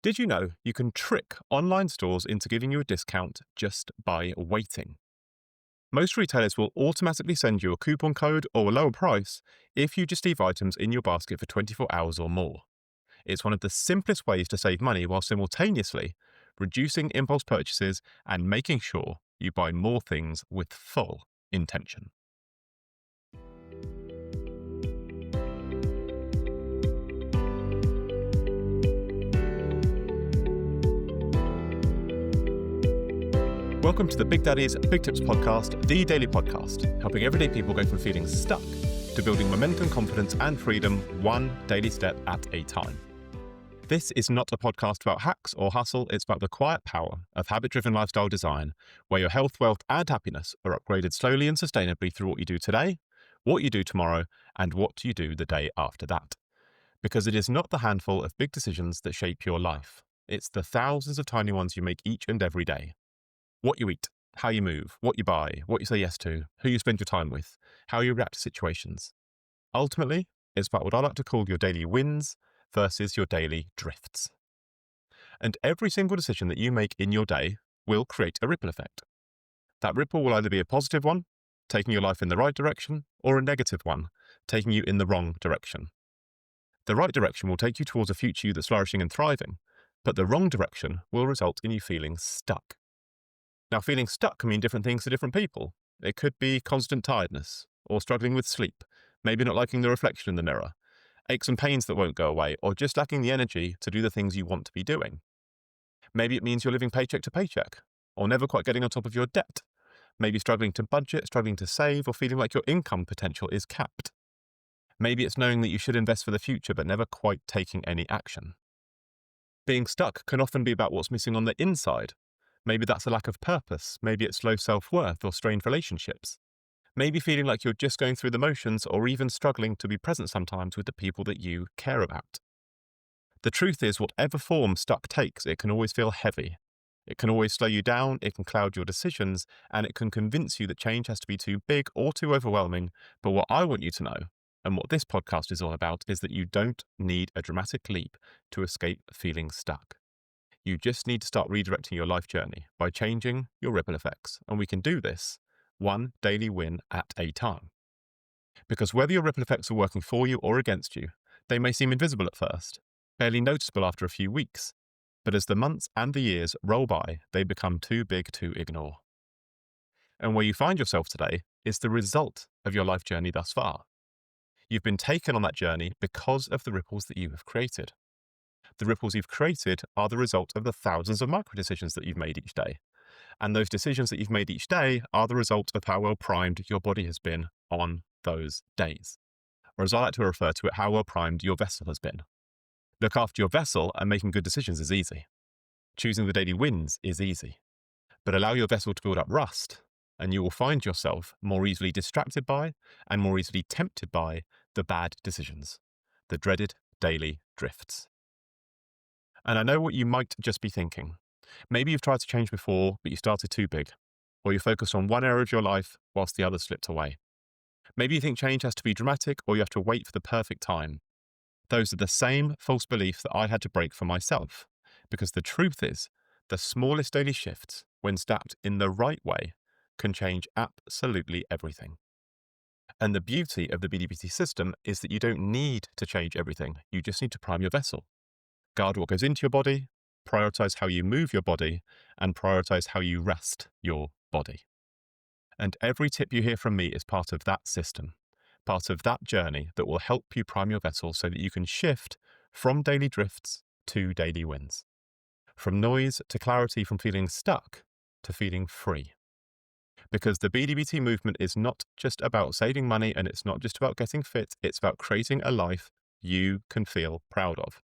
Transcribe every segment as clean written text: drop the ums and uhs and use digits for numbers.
Did you know you can trick online stores into giving you a discount just by waiting? Most retailers will automatically send you a coupon code or a lower price if you just leave items in your basket for 24 hours or more. It's one of the simplest ways to save money while simultaneously reducing impulse purchases and making sure you buy more things with full intention. Welcome to the Big Daddy's Big Tips podcast, the daily podcast, helping everyday people go from feeling stuck to building momentum, confidence, and freedom one daily step at a time. This is not a podcast about hacks or hustle, it's about the quiet power of habit-driven lifestyle design, where your health, wealth, and happiness are upgraded slowly and sustainably through what you do today, what you do tomorrow, and what you do the day after that. Because it is not the handful of big decisions that shape your life. It's the thousands of tiny ones you make each and every day. What you eat, how you move, what you buy, what you say yes to, who you spend your time with, how you react to situations. Ultimately, it's about what I like to call your daily wins versus your daily drifts. And every single decision that you make in your day will create a ripple effect. That ripple will either be a positive one, taking your life in the right direction, or a negative one, taking you in the wrong direction. The right direction will take you towards a future you that's flourishing and thriving, but the wrong direction will result in you feeling stuck. Now, feeling stuck can mean different things to different people. It could be constant tiredness, or struggling with sleep, maybe not liking the reflection in the mirror, aches and pains that won't go away, or just lacking the energy to do the things you want to be doing. Maybe it means you're living paycheck to paycheck, or never quite getting on top of your debt. Maybe struggling to budget, struggling to save, or feeling like your income potential is capped. Maybe it's knowing that you should invest for the future, but never quite taking any action. Being stuck can often be about what's missing on the inside. Maybe that's a lack of purpose. Maybe it's low self-worth or strained relationships. Maybe feeling like you're just going through the motions or even struggling to be present sometimes with the people that you care about. The truth is, whatever form stuck takes, it can always feel heavy. It can always slow you down, it can cloud your decisions, and it can convince you that change has to be too big or too overwhelming. But what I want you to know, and what this podcast is all about, is that you don't need a dramatic leap to escape feeling stuck. You just need to start redirecting your life journey by changing your ripple effects. And we can do this one daily win at a time. Because whether your ripple effects are working for you or against you, they may seem invisible at first, barely noticeable after a few weeks. But as the months and the years roll by, they become too big to ignore. And where you find yourself today is the result of your life journey thus far. You've been taken on that journey because of the ripples that you have created. The ripples you've created are the result of the thousands of micro decisions that you've made each day. And those decisions that you've made each day are the result of how well primed your body has been on those days. Or as I like to refer to it, how well primed your vessel has been. Look after your vessel and making good decisions is easy. Choosing the daily wins is easy. But allow your vessel to build up rust, and you will find yourself more easily distracted by and more easily tempted by the bad decisions, the dreaded daily drifts. And I know what you might just be thinking. Maybe you've tried to change before, but you started too big, or you focused on one area of your life whilst the other slipped away. Maybe you think change has to be dramatic, or you have to wait for the perfect time. Those are the same false beliefs that I had to break for myself, because the truth is, the smallest daily shifts, when stacked in the right way, can change absolutely everything. And the beauty of the BDBT system is that you don't need to change everything. You just need to prime your vessel. Guard what goes into your body, prioritize how you move your body, and prioritize how you rest your body. And every tip you hear from me is part of that system, part of that journey that will help you prime your vessel so that you can shift from daily drifts to daily wins, from noise to clarity, from feeling stuck to feeling free. Because the BDBT movement is not just about saving money and it's not just about getting fit, it's about creating a life you can feel proud of,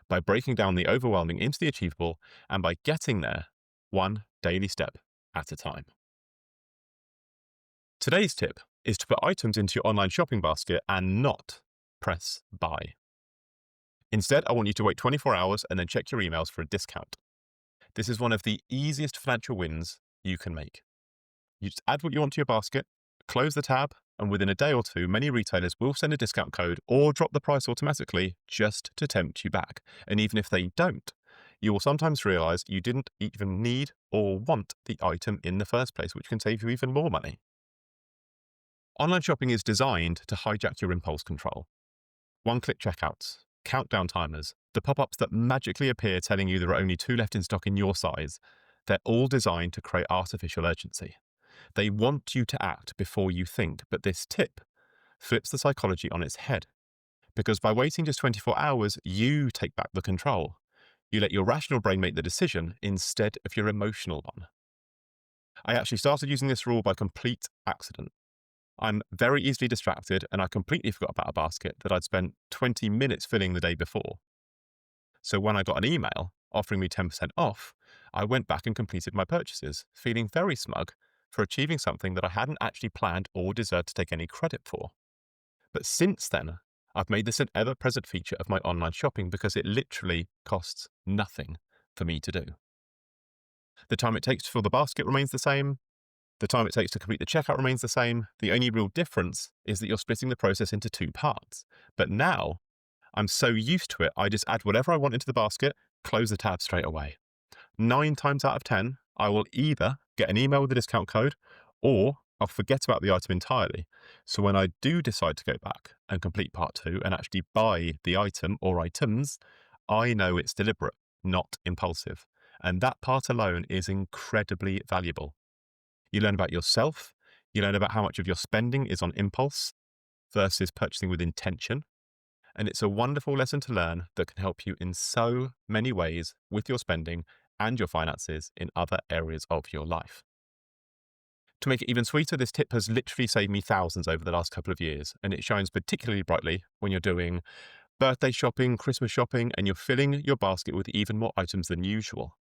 by breaking down the overwhelming into the achievable and by getting there one daily step at a time. Today's tip is to put items into your online shopping basket and not press buy. Instead, I want you to wait 24 hours and then check your emails for a discount. This is one of the easiest financial wins you can make. You just add what you want to your basket, close the tab, and within a day or two, many retailers will send a discount code or drop the price automatically just to tempt you back. And even if they don't, You will sometimes realize you didn't even need or want the item in the first place, which can save you even more money. Online shopping is designed to hijack your impulse control. One-click checkouts, countdown timers, the pop-ups that magically appear telling you there are only 2 left in stock in your size, they're all designed to create artificial urgency. They want you to act before you think, but this tip flips the psychology on its head. Because by waiting just 24 hours, you take back the control. You let your rational brain make the decision instead of your emotional one. I actually started using this rule by complete accident. I'm very easily distracted, and I completely forgot about a basket that I'd spent 20 minutes filling the day before. So when I got an email offering me 10% off, I went back and completed my purchases, feeling very smug for achieving something that I hadn't actually planned or deserved to take any credit for. But since then, I've made this an ever-present feature of my online shopping because it literally costs nothing for me to do. The time it takes to fill the basket remains the same. The time it takes to complete the checkout remains the same. The only real difference is that you're splitting the process into 2 parts. But now, I'm so used to it, I just add whatever I want into the basket, close the tab straight away. 9 times out of 10, I will either get an email with a discount code or I'll forget about the item entirely. So when I do decide to go back and complete part 2 and actually buy the item or items, I know it's deliberate, not impulsive. And that part alone is incredibly valuable. You learn about yourself, you learn about how much of your spending is on impulse versus purchasing with intention. And it's a wonderful lesson to learn that can help you in so many ways with your spending and your finances in other areas of your life. To make it even sweeter, this tip has literally saved me thousands over the last couple of years, and it shines particularly brightly when you're doing birthday shopping, Christmas shopping, and you're filling your basket with even more items than usual.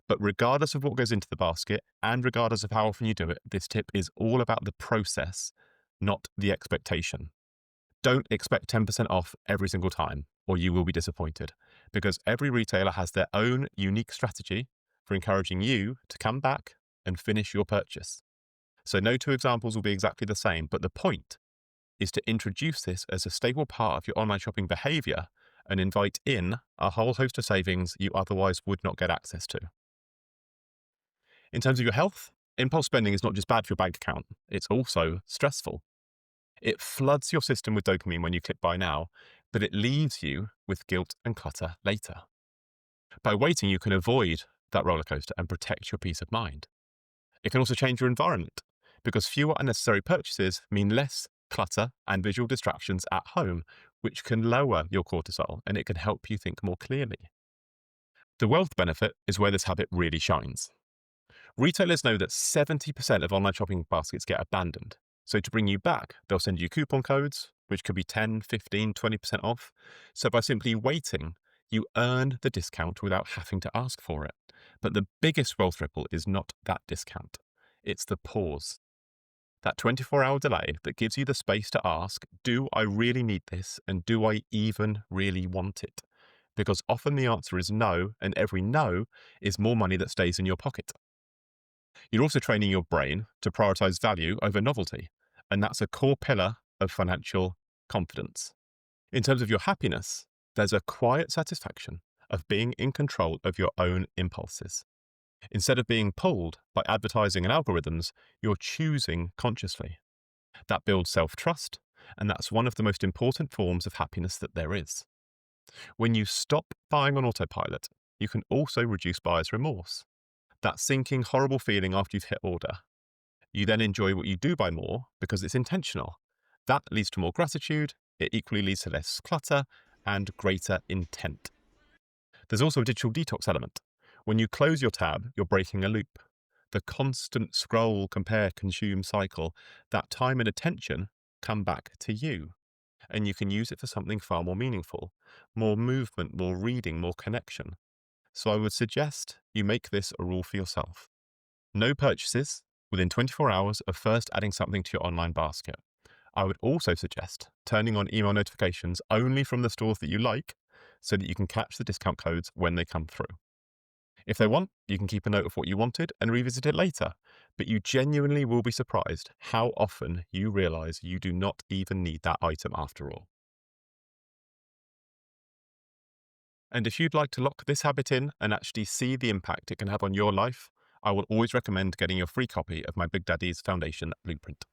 But regardless of what goes into the basket, and regardless of how often you do it, this tip is all about the process, not the expectation. Don't expect 10% off every single time, or you will be disappointed, because every retailer has their own unique strategy for encouraging you to come back and finish your purchase. So no 2 examples will be exactly the same, but the point is to introduce this as a stable part of your online shopping behavior and invite in a whole host of savings you otherwise would not get access to. In terms of your health, impulse spending is not just bad for your bank account, it's also stressful. It floods your system with dopamine when you click buy now, but it leaves you with guilt and clutter later. By waiting, you can avoid that roller coaster and protect your peace of mind. It can also change your environment because fewer unnecessary purchases mean less clutter and visual distractions at home, which can lower your cortisol and it can help you think more clearly. The wealth benefit is where this habit really shines. Retailers know that 70% of online shopping baskets get abandoned. So to bring you back, they'll send you coupon codes, which could be 10, 15, 20% off. So by simply waiting, you earn the discount without having to ask for it. But the biggest wealth ripple is not that discount. It's the pause. That 24-hour delay that gives you the space to ask, do I really need this? And do I even really want it? Because often the answer is no, and every no is more money that stays in your pocket. You're also training your brain to prioritize value over novelty, and that's a core pillar of financial confidence. In terms of your happiness, there's a quiet satisfaction of being in control of your own impulses. Instead of being pulled by advertising and algorithms, you're choosing consciously. That builds self-trust, and that's one of the most important forms of happiness that there is. When you stop buying on autopilot, you can also reduce buyer's remorse. That sinking, horrible feeling after you've hit order. You then enjoy what you do buy more because it's intentional. That leads to more gratitude. It equally leads to less clutter and greater intent. There's also a digital detox element. When you close your tab, you're breaking a loop. The constant scroll, compare, consume cycle, that time and attention come back to you. And you can use it for something far more meaningful, more movement, more reading, more connection. So I would suggest you make this a rule for yourself. No purchases within 24 hours of first adding something to your online basket. I would also suggest turning on email notifications only from the stores that you like so that you can catch the discount codes when they come through. If they want, you can keep a note of what you wanted and revisit it later, but you genuinely will be surprised how often you realize you do not even need that item after all. And if you'd like to lock this habit in and actually see the impact it can have on your life, I will always recommend getting your free copy of my Big Daddy's Foundation Blueprint.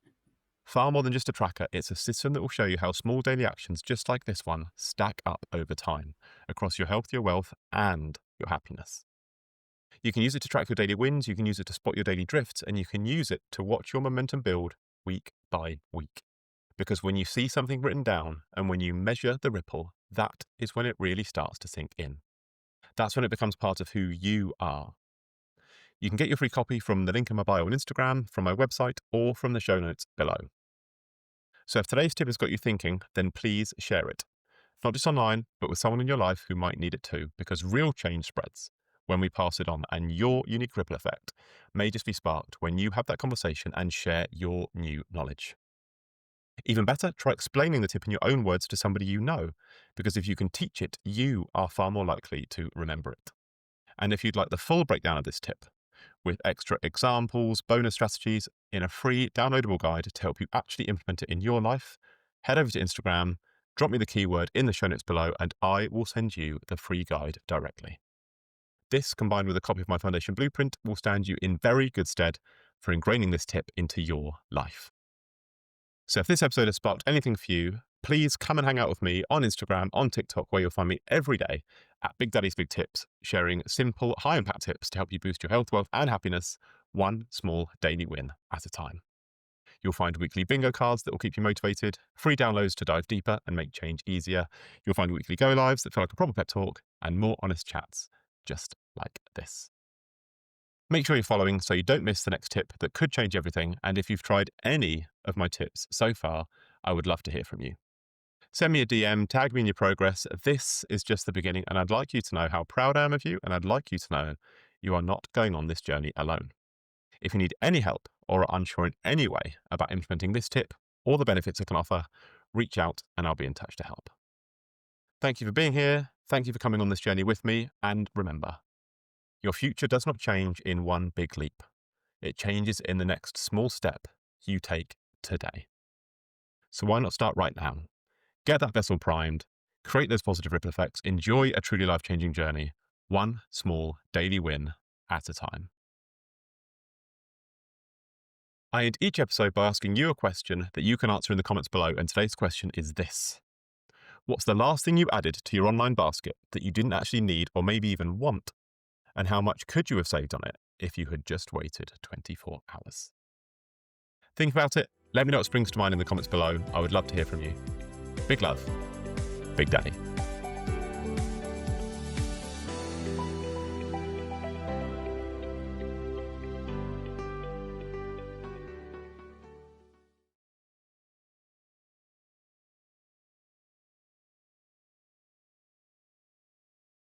Far more than just a tracker, it's a system that will show you how small daily actions just like this one stack up over time across your health, your wealth, and your happiness. You can use it to track your daily wins, you can use it to spot your daily drifts, and you can use it to watch your momentum build week by week. Because when you see something written down and when you measure the ripple, that is when it really starts to sink in. That's when it becomes part of who you are. You can get your free copy from the link in my bio on Instagram, from my website, or from the show notes below. So if today's tip has got you thinking, then please share it. Not just online, but with someone in your life who might need it too, because real change spreads when we pass it on, and your unique ripple effect may just be sparked when you have that conversation and share your new knowledge. Even better, try explaining the tip in your own words to somebody you know, because if you can teach it, you are far more likely to remember it. And if you'd like the full breakdown of this tip, with extra examples, bonus strategies in a free downloadable guide to help you actually implement it in your life, head over to Instagram, drop me the keyword in the show notes below, and I will send you the free guide directly. This, combined with a copy of my Foundation Blueprint, will stand you in very good stead for ingraining this tip into your life. So if this episode has sparked anything for you, please come and hang out with me on Instagram, on TikTok, where you'll find me every day at Big Daddy's Big Tips, sharing simple, high-impact tips to help you boost your health, wealth, and happiness, one small daily win at a time. You'll find weekly bingo cards that will keep you motivated, free downloads to dive deeper and make change easier. You'll find weekly go-lives that feel like a proper pep talk, and more honest chats just like this. Make sure you're following so you don't miss the next tip that could change everything. And if you've tried any of my tips so far, I would love to hear from you. Send me a DM, tag me in your progress. This is just the beginning, and I'd like you to know how proud I am of you, and I'd like you to know you are not going on this journey alone. If you need any help or are unsure in any way about implementing this tip or the benefits it can offer, reach out and I'll be in touch to help. Thank you for being here. Thank you for coming on this journey with me. And remember, your future does not change in one big leap. It changes in the next small step you take today. So why not start right now? Get that vessel primed, create those positive ripple effects, enjoy a truly life-changing journey, one small daily win at a time. I end each episode by asking you a question that you can answer in the comments below, and today's question is this. What's the last thing you added to your online basket that you didn't actually need or maybe even want? And how much could you have saved on it if you had just waited 24 hours? Think about it. Let me know what springs to mind in the comments below. I would love to hear from you. Big love, Big Daddy.